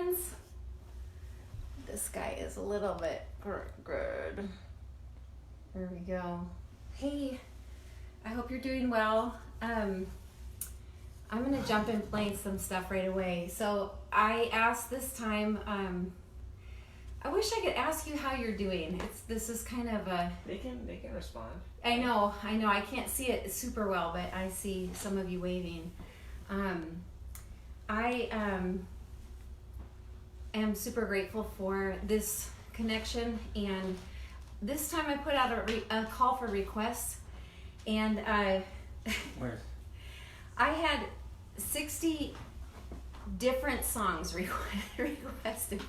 hands. This guy is a little bit good. There we go. Hey, I hope you're doing well. I'm going to jump in playing some stuff right away. So I asked this time, I wish I could ask you how you're doing. This is kind of a... They can respond. I know. I can't see it super well, but I see some of you waving. I am super grateful for this connection, and this time I put out a call for requests, and Where? I had 60 different songs requested.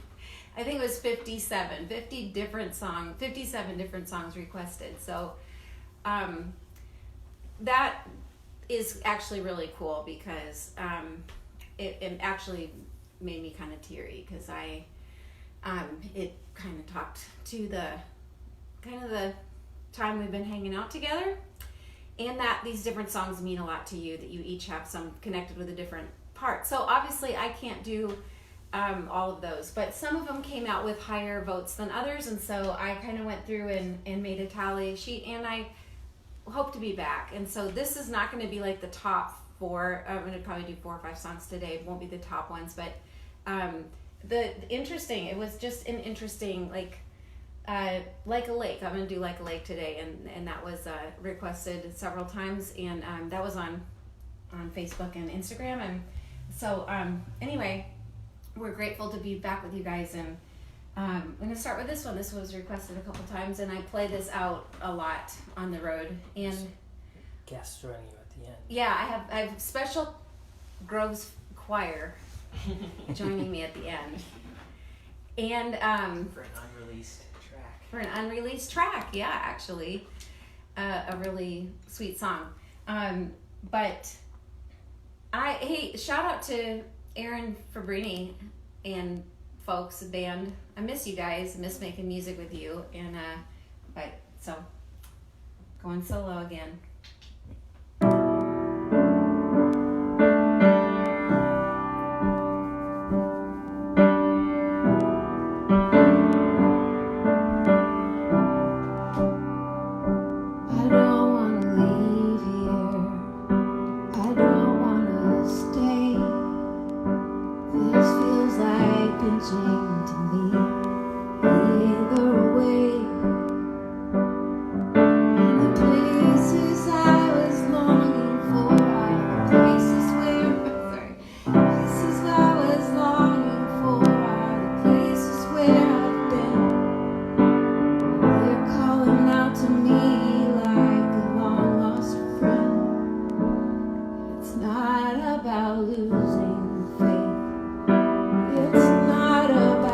I think it was 57 different songs requested. So that is actually really cool because it actually made me kind of teary because it kind of talked to the time we've been hanging out together, and that these different songs mean a lot to you, that you each have some connected with a different part. So obviously I can't do all of those, but some of them came out with higher votes than others, and so I kind of went through and made a tally sheet, and I hope to be back. And so this is not going to be like the top 4. I'm going to probably do 4 or 5 songs today. It won't be the top ones, but it was just an interesting, like a Lake. I'm going to do Like a Lake today, and that was requested several times, and that was on Facebook and Instagram. And so anyway, we're grateful to be back with you guys, and I'm going to start with this one. This was requested a couple times, and I play this out a lot on the road. And Guests joining you at the end. yeah, I have special Groves Choir joining me at the end. And For an unreleased track. for an unreleased track, yeah, actually, a really sweet song. But hey, shout out to Aaron Fabrini and folks, the band. I miss you guys. I miss making music with you. And but so going solo again. Not about losing faith. It's not about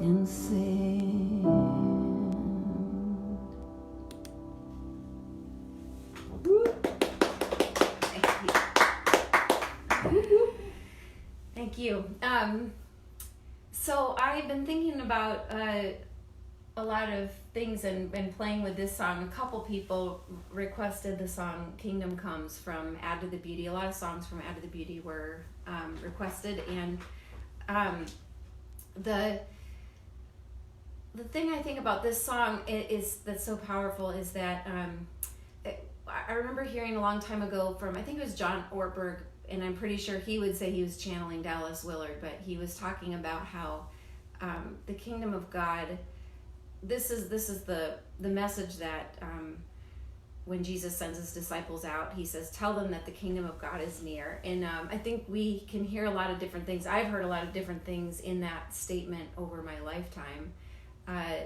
and sand. Woo. Thank you. Thank you. So I've been thinking about a lot of things and playing with this song. A couple people requested the song Kingdom Comes from Add to the Beauty. A lot of songs from Add to the Beauty were requested, and the thing I think about this song is that's so powerful is that I remember hearing a long time ago from, I think it was John Ortberg, and I'm pretty sure he would say he was channeling Dallas Willard, but he was talking about how the kingdom of God, this is the message that when Jesus sends his disciples out, he says, tell them that the kingdom of God is near. And I think we can hear a lot of different things. I've heard a lot of different things in that statement over my lifetime.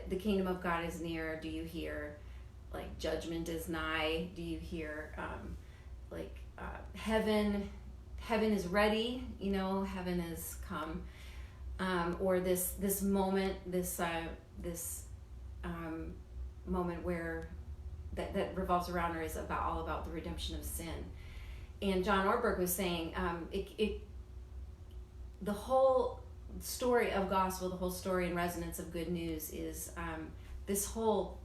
The kingdom of God is near. Do you hear, like, judgment is nigh? Do you hear, heaven is ready, heaven has come? Or this moment, this moment where that revolves around or is all about the redemption of sin. And John Ortberg was saying the whole story of gospel, the whole story and resonance of good news is this whole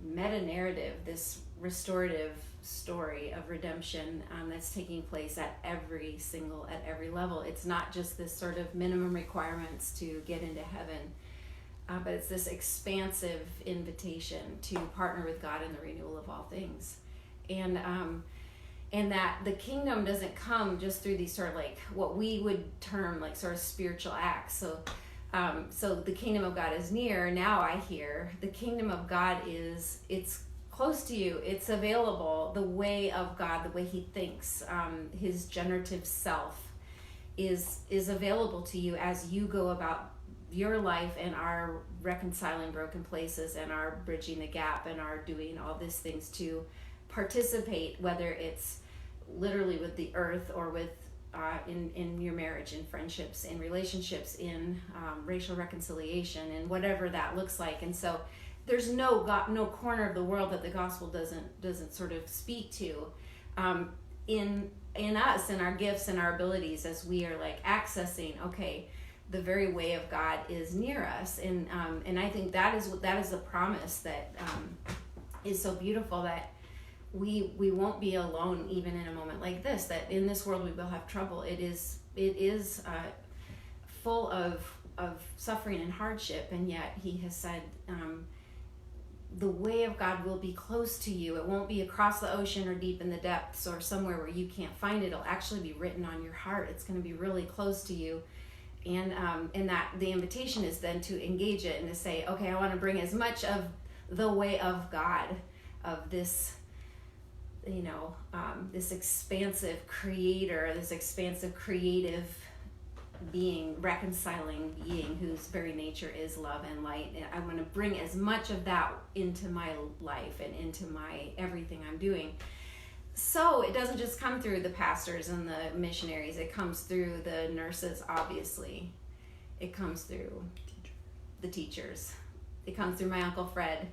meta narrative, this restorative story of redemption that's taking place at every level. It's not just this sort of minimum requirements to get into heaven, but it's this expansive invitation to partner with God in the renewal of all things. And that the kingdom doesn't come just through these sort of like what we would term like sort of spiritual acts. So the kingdom of God is near. Now I hear the kingdom of God it's close to you. It's available. The way of God, the way he thinks, his generative self is available to you as you go about your life and are reconciling broken places and are bridging the gap and are doing all these things to participate, whether it's literally with the earth or with in your marriage, in friendships, in relationships, in racial reconciliation, and whatever that looks like. And so there's no corner of the world that the gospel doesn't sort of speak to in us and our gifts and our abilities as we are like accessing, okay, the very way of God is near us. And I think that is the promise that is so beautiful, that we won't be alone even in a moment like this, that in this world we will have trouble. It is full of suffering and hardship, and yet he has said the way of God will be close to you. It won't be across the ocean or deep in the depths or somewhere where you can't find it. It'll actually be written on your heart. It's going to be really close to you. And that the invitation is then to engage it and to say, okay, I want to bring as much of the way of God, of this, this expansive creator, this expansive creative being, reconciling being whose very nature is love and light. And I want to bring as much of that into my life and into my everything I'm doing. So it doesn't just come through the pastors and the missionaries. It comes through the nurses, obviously. It comes through the teachers. It comes through my Uncle Fred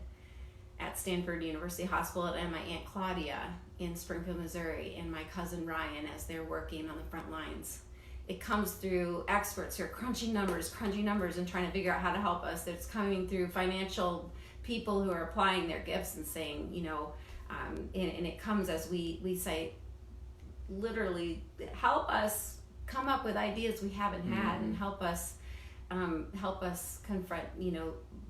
at Stanford University Hospital, and my Aunt Claudia in Springfield, Missouri, and my cousin Ryan as they're working on the front lines. It comes through experts who are crunching numbers and trying to figure out how to help us. It's coming through financial people who are applying their gifts and saying, and it comes as we say, literally, help us come up with ideas we haven't had, and help us confront,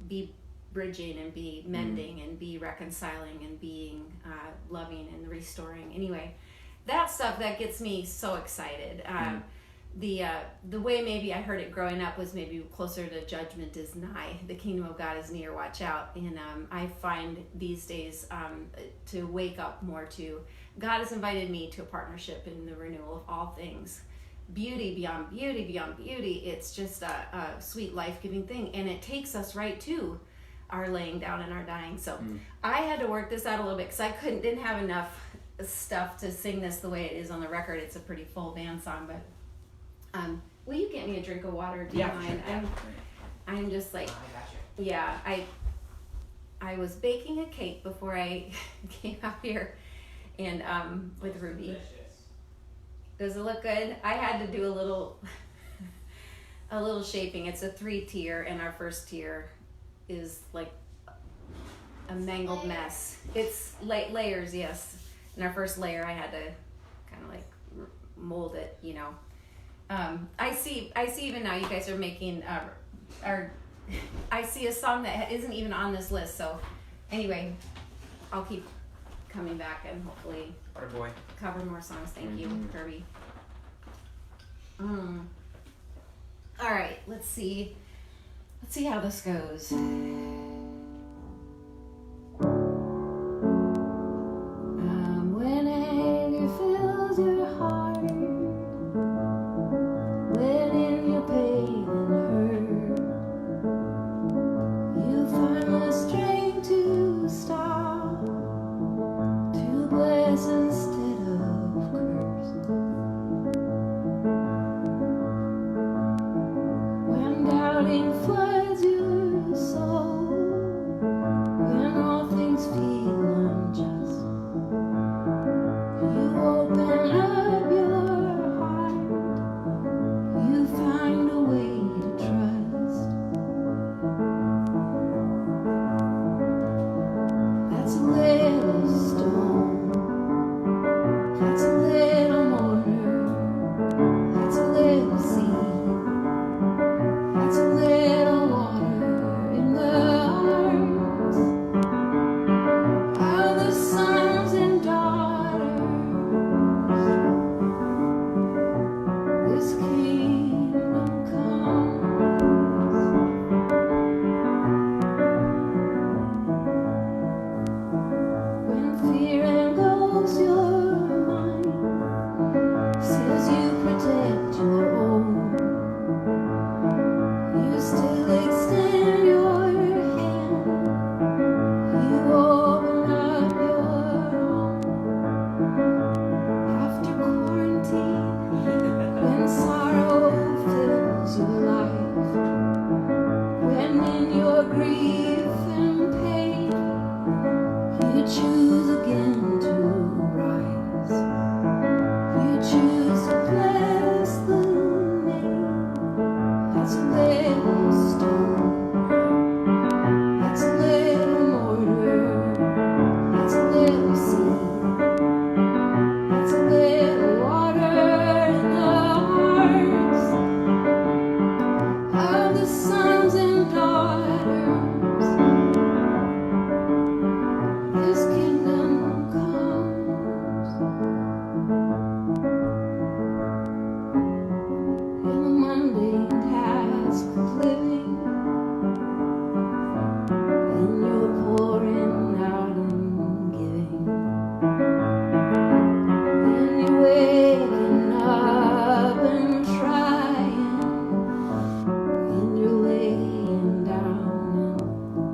be bridging and be mending and be reconciling and being loving and restoring. Anyway, that stuff that gets me so excited. The way maybe I heard it growing up was maybe closer to judgment is nigh, the kingdom of God is near, watch out. And I find these days to wake up more to, God has invited me to a partnership in the renewal of all things. Beauty beyond beauty beyond beauty. It's just a sweet life-giving thing, and it takes us right to our laying down and our dying. So I had to work this out a little bit because I didn't have enough stuff to sing this the way it is on the record. It's a pretty full band song, but will you get me a drink of water? Do you mind? Sure. I'm just like, I got you. yeah, I was baking a cake before I came out here, and with Ruby. Delicious. Does it look good? I had to do a little shaping. It's a 3-tier, and our first tier is like a mangled mess. It's layers, yes. And our first layer, I had to kind of like mold it, you know. I see even now you guys are making I see a song that isn't even on this list. So anyway, I'll keep coming back and hopefully Water boy. cover more songs. Thank you, Kirby. All right, let's see how this goes. When anger fills your heart, when in your pain and hurt, you find the strength to stop, to bless instead of curse. When doubting floods your soul, when all things feel unjust, you open up your heart, you find a way to trust. That's a little stone, that's a little mortar, that's a little seed, that's a little water in the arms of the sons and daughters. This kingdom comes. When fear engulfs your mind, says you protect your own, you still extend your hand, you open up your arms. After quarantine, when sorrow fills your life, when in your grief and pain, you choose again to rise, you choose to bless the name. That's a little stone, that's a little mortar, that's a little seed, that's a little water in the hearts of the sons and daughters. This kingdom comes. In the mundane task of living, and you're pouring out and giving, and you're waking up and trying, and you're laying down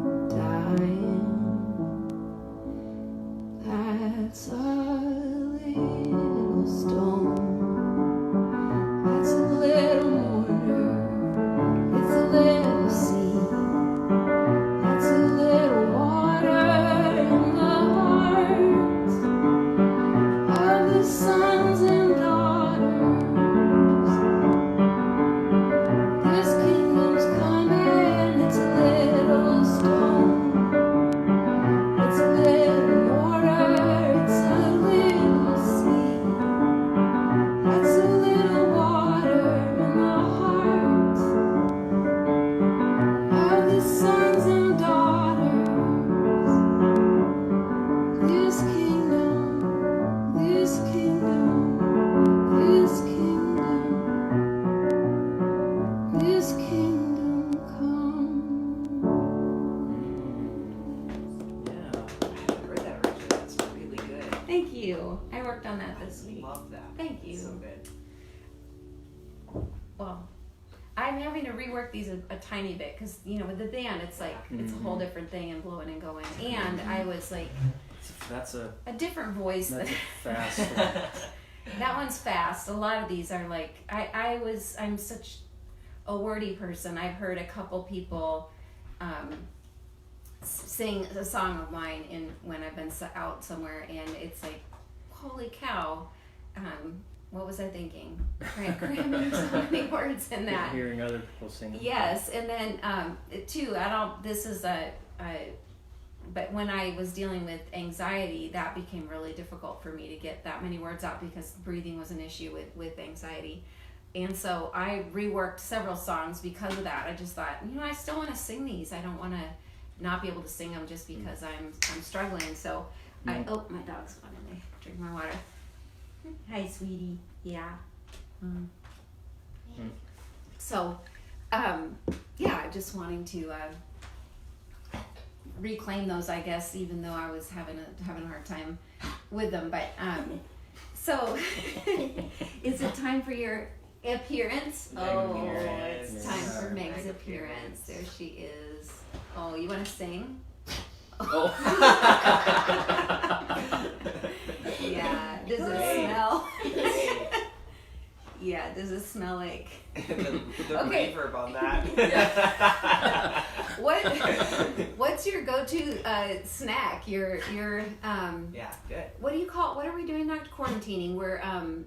and dying. That's a little stone, that's a little mortar, it's a little seed, that's a little water in the hearts of the sons and daughters. This kingdom's coming, it's a little stone, it's a little mortar, it's a little seed, that's a little water in the hearts of the sons and daughters. This kingdom, this kingdom, this kingdom, this kingdom comes. Yeah. I haven't heard that originally. That's really good. Thank you. I worked on that this I week. love that. Thank you. It's so good. Well, I'm having to rework these a tiny bit because, you know, with the band, it's like, it's a whole different thing and blowing and going. And I was like, That's a different voice. that's a fast one. That one's fast. A lot of these are like, I'm such a wordy person. I've heard a couple people sing a song of mine when I've been out somewhere, and it's like, holy cow, what was I thinking? Right, cramming so many words in that. Hearing other people sing. Yes, and then too, but when I was dealing with anxiety, that became really difficult for me to get that many words out because breathing was an issue with anxiety. And so I reworked several songs because of that. I just thought, I still want to sing these. I don't want to not be able to sing them just because I'm struggling. So my dog's wanting to drink my water. Hi, sweetie. Yeah. So, just wanting to reclaim those, I guess, even though I was having a hard time with them. But so, is it time for your appearance? It's time for Meg's appearance. There she is. Oh, you want to sing? Oh. Yeah. Does it smell? Yeah. Does it smell like? the Okay. reverb on that. What's your go-to snack? Your Yeah, good. What do you call? What are we doing? Not quarantining. We're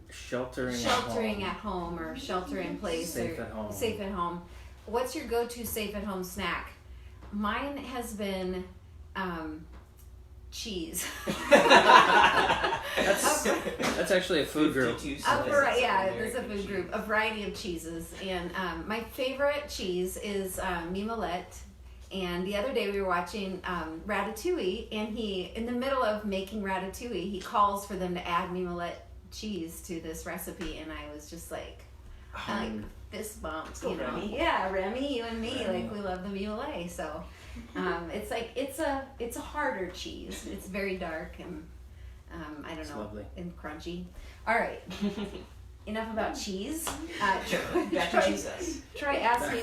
sheltering at home or shelter in place. Safe at home. Safe at home. What's your go-to safe at home snack? Mine has been cheese. That's actually a food group. It's a food group. A variety of cheeses, and my favorite cheese is Mimolette. And the other day we were watching Ratatouille, and in the middle of making Ratatouille, he calls for them to add Mimolette cheese to this recipe, and I was just like fist bumps, Remy. Yeah, Remy, you and me, like we love the Mimolette. So it's like it's a harder cheese. It's very dark and I don't know, lovely. And crunchy. All right. Enough about cheese. Troy asked me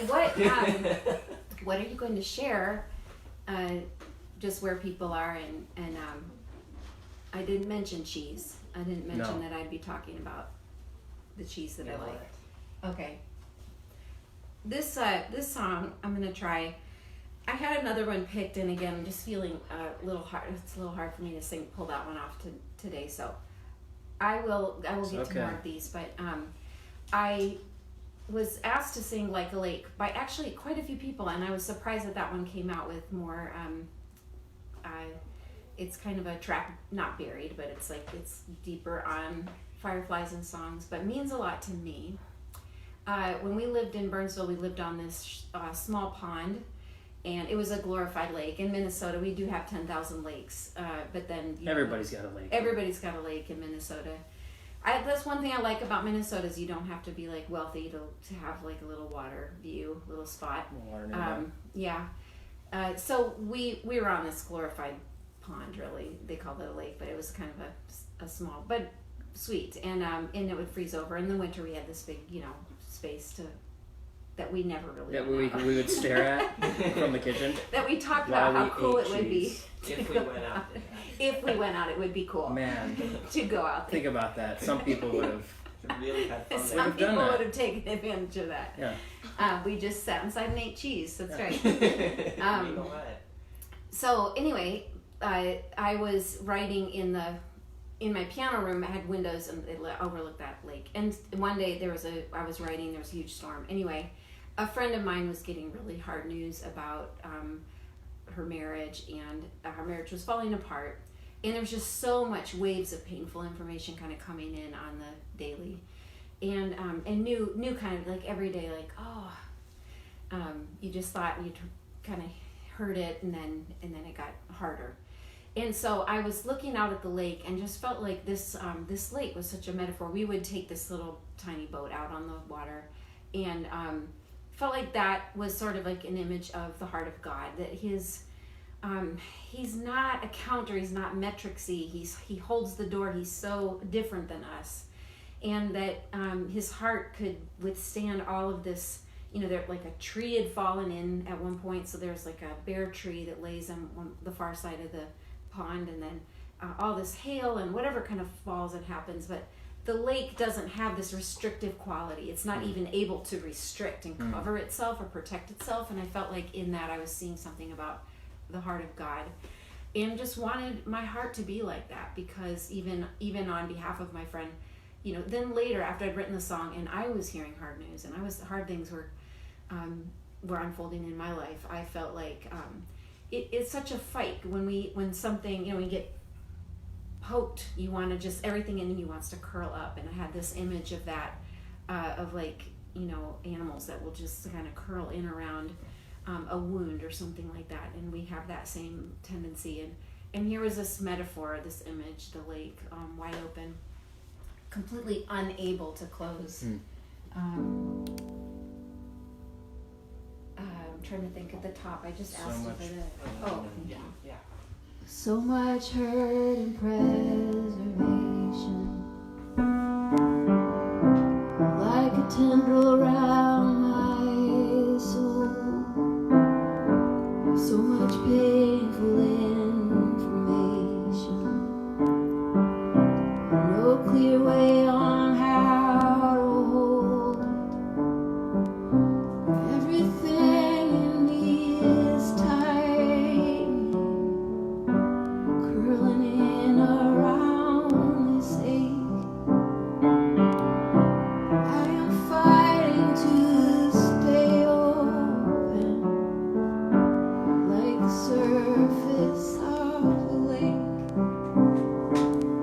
what are you going to share? Just where people are, and I didn't mention cheese. I didn't mention that I'd be talking about the cheese that I like. Okay. This song I'm gonna try. I had another one picked, and again, I'm just feeling a little hard. It's a little hard for me to pull that one off today. So I will get to more of these. But I was asked to sing "Like a Lake" by actually quite a few people, and I was surprised that one came out with more. It's kind of a track, not buried, but it's deeper on fireflies and songs, but means a lot to me. When we lived in Burnsville, we lived on this small pond, and it was a glorified lake. In Minnesota, we do have 10,000 lakes, but then everybody's got a lake. Everybody's got a lake in Minnesota. That's one thing I like about Minnesota is you don't have to be like wealthy to have like a little water view, little spot. So we were on this glorified pond, really. They called it a lake, but it was kind of a small, but sweet. And it would freeze over. In the winter, we had this big, space that we never really we would stare at from the kitchen. That we talked about how cool it would be. If we went out. If we went out, it would be cool. Man. To go out there. Think about that. Some people would have really had fun. Some people would have taken advantage of that. Yeah. We just sat inside and ate cheese. That's right. So anyway, I was writing in my piano room. I had windows and it overlooked that lake. And one day I was writing. There was a huge storm. Anyway, a friend of mine was getting really hard news about her marriage, and her marriage was falling apart. And there was just so much waves of painful information kind of coming in on the daily, and new kind of like every day, like you just thought you'd kind of heard it, and then it got harder. And so I was looking out at the lake and just felt like this lake was such a metaphor. We would take this little tiny boat out on the water, and felt like that was sort of like an image of the heart of God, that he's not a counter, he's not metricsy, he holds the door, he's so different than us, and that his heart could withstand all of this. There like a tree had fallen in at one point, so there's like a bare tree that lays on the far side of the pond, and then all this hail and whatever kind of falls that happens, but the lake doesn't have this restrictive quality. It's not even able to restrict and cover itself or protect itself. And I felt like in that I was seeing something about the heart of God, and just wanted my heart to be like that, because even on behalf of my friend, you know, then later after I'd written the song and I was hearing hard news and hard things were unfolding in my life, I felt like it's such a fight when something, you know, when you get poked, you want to just, everything in you wants to curl up. And I had this image of that, of like, you know, animals that will just kind of curl in around a wound or something like that. And we have that same tendency. And here was this metaphor, this image, the lake, wide open, completely unable to close. I'm trying to think at the top. I just asked you for the. Oh, thank you. Yeah. So much hurt and preservation, like a tendril around my soul. So much painful information, no clear way on how to hold it. Everything in me is tight, curling in around this ache. I am fighting to stay open, like the surface of a lake,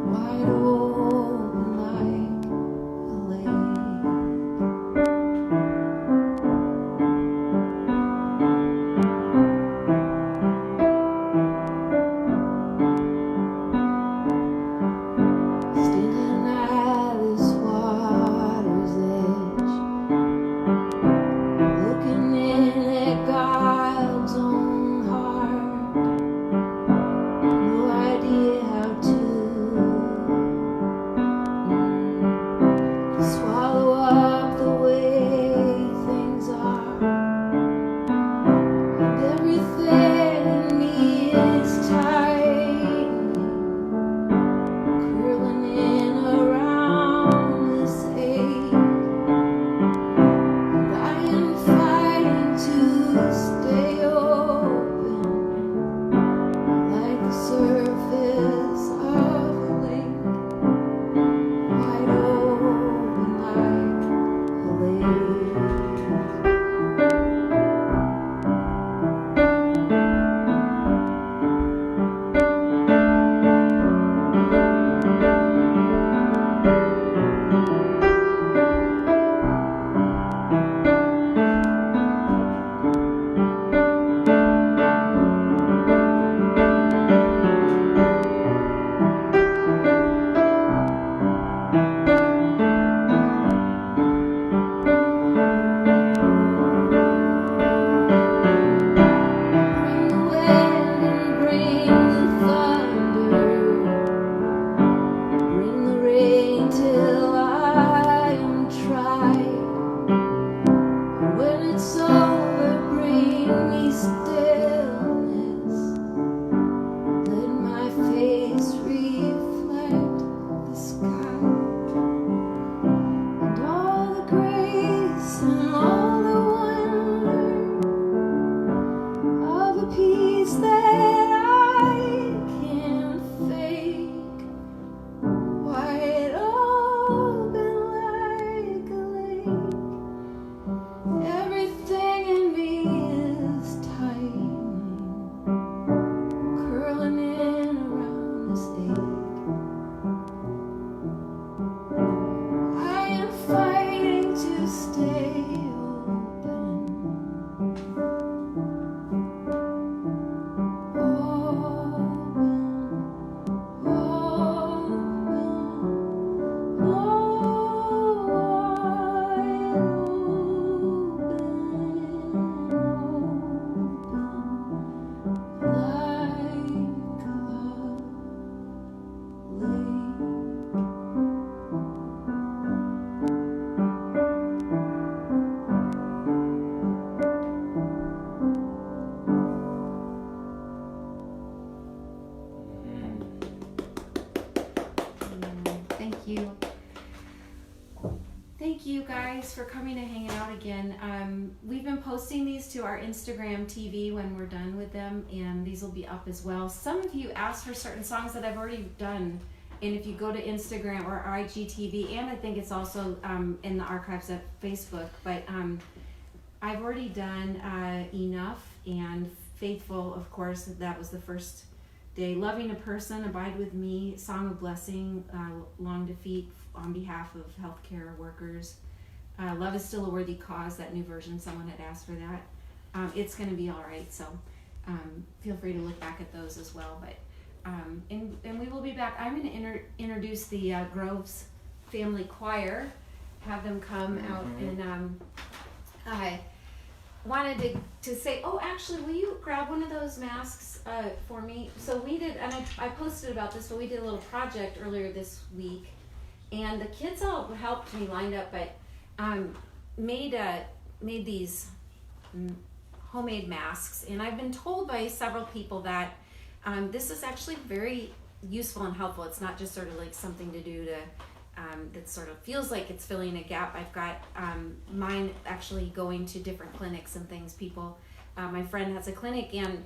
wide open like a lake. Standing at this water's edge, looking in at God's own heart, guys for coming and hanging out again. We've been posting these to our Instagram TV when we're done with them, and these will be up as well. Some of you asked for certain songs that I've already done, and if you go to Instagram or IGTV, and I think it's also in the archives at Facebook, but I've already done Enough and Faithful, of course. That was the first day. Loving a Person, Abide with Me, Song of Blessing, Long Defeat on behalf of healthcare workers. Love is Still a Worthy Cause, that new version, someone had asked for that. It's going to be all right, so feel free to look back at those as well. But and we will be back. I'm going to introduce the Groves Family Choir, have them come out, and I wanted to say, oh, actually, will you grab one of those masks for me? So we did, and I posted about this, but we did a little project earlier this week, and the kids all helped me, lined up, but made these homemade masks, and I've been told by several people that this is actually very useful and helpful. It's not just sort of like something to do to that sort of feels like it's filling a gap. I've got mine actually going to different clinics and things. People, my friend has a clinic, and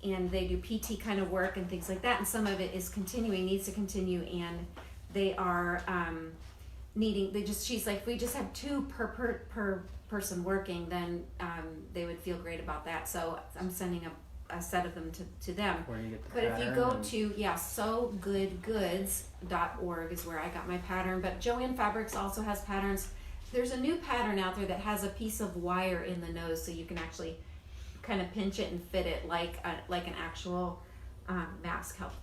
they do PT kind of work and things like that, and some of it is needs to continue, and they are she's like, if we just have 2 per person working, then they would feel great about that. So I'm sending a set of them to them. Where you get the but if you pattern go and- to sogoodgoods.org is where I got my pattern, but Joanne Fabrics also has patterns. There's a new pattern out there that has a piece of wire in the nose, so you can actually kind of pinch it and fit it like an actual mask. Help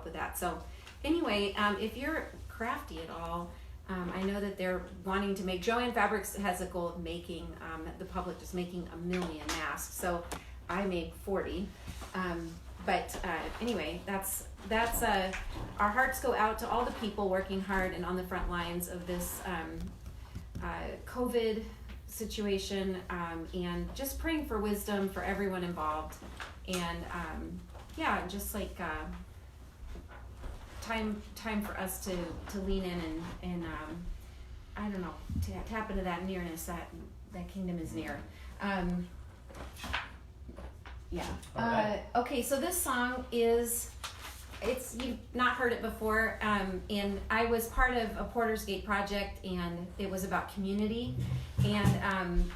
with that. So anyway, if you're crafty at all, I know that they're wanting to make, Joanne Fabrics has a goal of making the public just making 1 million masks. So I made 40, but anyway, that's our hearts go out to all the people working hard and on the front lines of this COVID situation, and just praying for wisdom for everyone involved, and just like time for us to lean in and I don't know, to tap into that nearness, that kingdom is near. Alright. Okay, so this song you've not heard it before, and I was part of a Porter's Gate project, and it was about community, and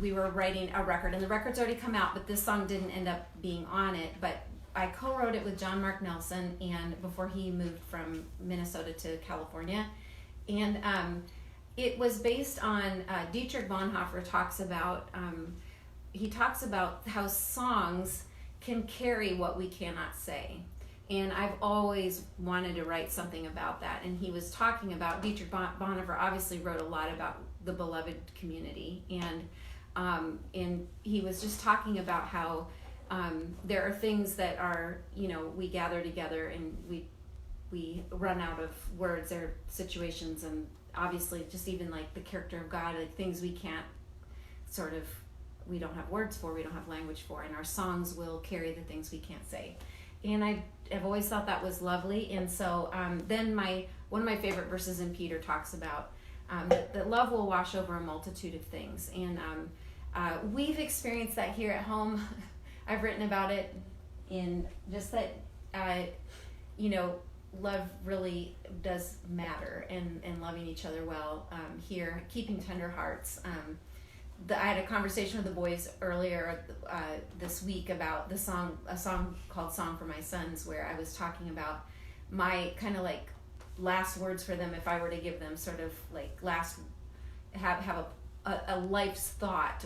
we were writing a record, and the record's already come out, but this song didn't end up being on it, but I co-wrote it with John Mark Nelson, and before he moved from Minnesota to California, and it was based on Dietrich Bonhoeffer talks about how songs can carry what we cannot say. And I've always wanted to write something about that. And he was talking about, Dietrich Bonhoeffer obviously wrote a lot about the beloved community. And he was just talking about how there are things that are, we gather together and we run out of words. There are situations, and obviously just even like the character of God, like things we can't we don't have words for, we don't have language for, and our songs will carry the things we can't say. And I've always thought that was lovely. And so then one of my favorite verses in Peter talks about that love will wash over a multitude of things. And we've experienced that here at home. I've written about it in just that, love really does matter, and loving each other well here, keeping tender hearts. I had a conversation with the boys earlier this week about a song called Song for My Sons, where I was talking about my kind of like last words for them, if I were to give them sort of like have a life's thought,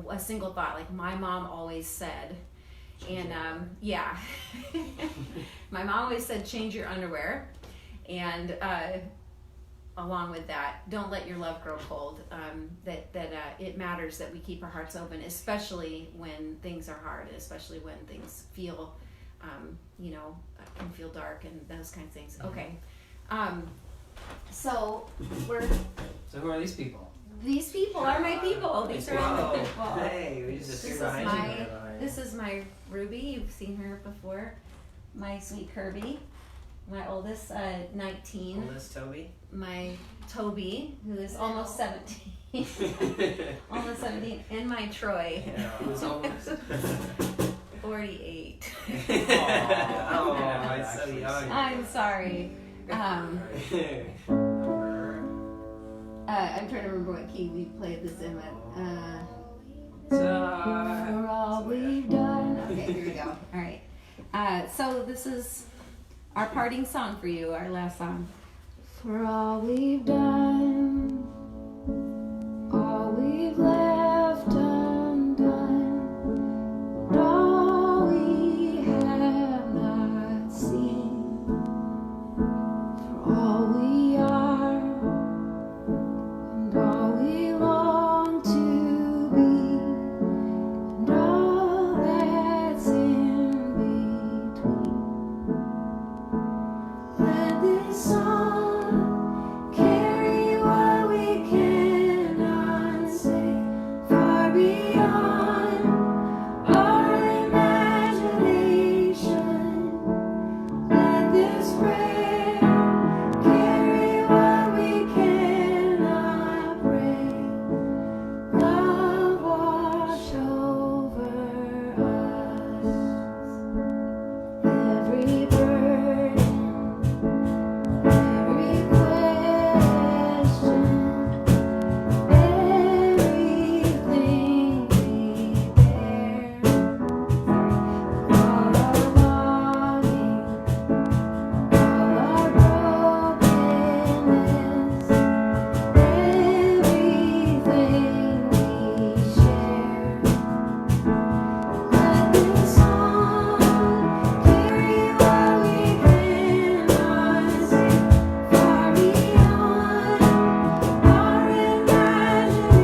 a single thought, like my mom always said, and my mom always said, change your underwear, and along with that, don't let your love grow cold. That it matters that we keep our hearts open, especially when things are hard, especially when things feel, can feel dark and those kinds of things. Okay, so who are these people? These people are my people. These are all my Whoa. people. Hey, we just This sit is behind you. This is my Ruby. You've seen her before. My sweet Kirby. My oldest, 19. Oldest Toby. My Toby, who is almost 17. Almost 17. And my Troy, Who's almost 48. Oh, it's so young. I'm sorry. I'm trying to remember what key we played this in with. For all we've done. Okay, here we go. All right. So this is our parting song for you, our last song. For all we've done, all we've left undone, and all we have not seen, for all we are, and all we long to be, and all that's in between. Let this song carry what we cannot say, far beyond our imagination. Let this prayer carry what we cannot pray. Love wash over us. Every burden, every question, everything we bear, all our longing, all our brokenness, everything we share. Let this song carry what we cannot say, far beyond our imagination.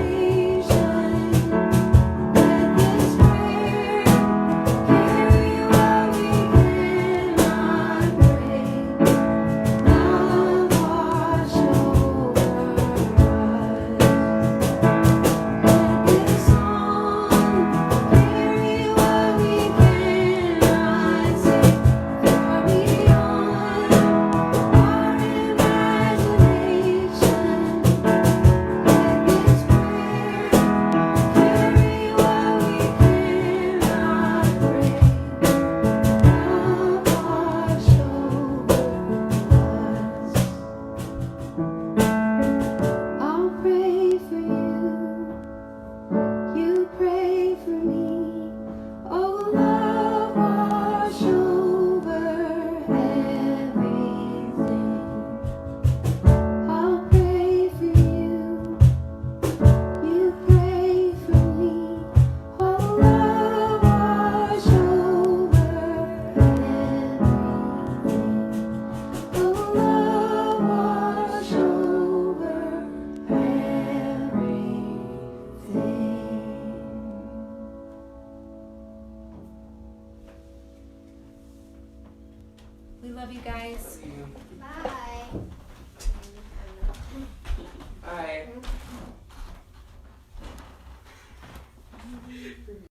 Let this prayer carry what we cannot pray. Love wash over us. Let this song carry what we cannot say, far beyond our imagination. Let this prayer carry what we cannot pray. Love wash over us. I'll pray for you. You pray for me. Oh, love wash over everything. I'll pray for you. You pray for me. Oh, love wash over everything. Oh, love wash over everything. We love you guys. Bye.